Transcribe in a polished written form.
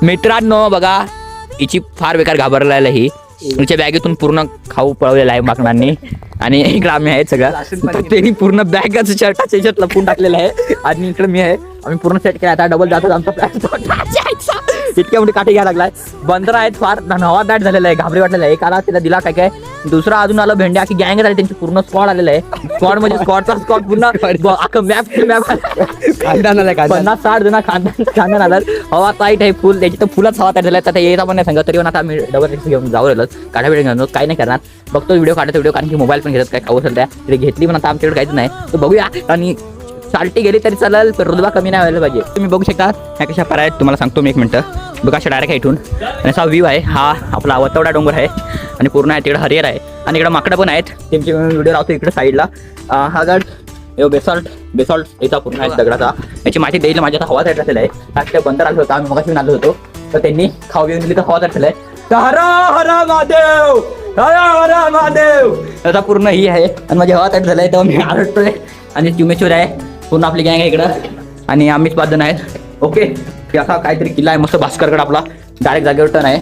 मित्रांनो बघा, हिची फार बेकार घाबरलेला ही. हिच्या बॅगेतून पूर्ण खाऊ पळवलेला आहे माकडांनी. आणि इकडे आम्ही आहेत सगळं, त्यांनी पूर्ण बॅगच शर्टाच्या याच्यात लपून टाकलेलं आहे. आणि इकडे मी आहे, आम्ही पूर्ण सेट केला. आता डबल जातो आमचा प्लॅन. इतक्या मोठी काठी घ्यायला लागलाय. बंदर आहेत फार नवा दाट झालेला आहे, घाबरी वाटलेला आहे. एक आला तिला दिला काय काय, दुसरा अजून आला भेंड्या. की गँग झाली त्यांची, पूर्ण स्क्वॉड आलेला आहे. स्क्वॉड म्हणजे स्क्वॉडचा स्क्वॉड पूर्ण मॅप 50-60 जण खांदान आलं. हवा टाईट आहे फुल, त्याची तर फुलच हवा टाईट झाला. आता यायचा पण नाही सांगत, तरी पण आता आम्ही डबल रिक्स घेऊन जाऊ राहिलो. काढा व्हिडिओ घेऊन काही नाही करणार, बघतो व्हिडिओ काढतो व्हिडिओ. कारण की मोबाईल पण घेतात, काय खाऊ असेल त्या तरी घेतली पण आता आमच्याकडे काहीच नाही. तर बघूया. आणि चालटी गेली तरी चालेल, पण रुदबा कमी नाही व्हायला पाहिजे. तुम्ही बघू शकता ह्या कशा पार आहेत, तुम्हाला सांगतो मी एक मिनटं. बघा अशा डायरेक्ट इथून आणि असा व्ह्यू आहे. हा आपला वतवडा डोंगर आहे आणि पूर्ण आहे तिकडे हरियर आहे. आणि इकडे माकडं पण आहेत, त्यांची व्हिडिओ लावतो इकडे साईडला. हा गड बेसॉल्ट याचा पूर्ण आहे दगडाचा. याची माहिती द्यायला माझ्या आता हवा तयार झालेला आहे. कारण ते बंदर आलो होतं, आम्ही मगाशी आलो होतो, तर त्यांनी खाऊ घेऊन दिली तर हवा तयार झालाय. हर हर महादेव, हर हर महादेव याचा पूर्ण ही आहे. आणि माझी हवा तयार झालाय तेव्हा मी आरडतोय. आणि चिमेश्वर आहे, पूर्ण आपली गँग आहे इकडं. आणि आम्हीच 5 जण आहेत. ओके, असा काहीतरी किल्ला आहे मस्त भास्करगड आपला, डायरेक्ट जागेवर टर्न आहे.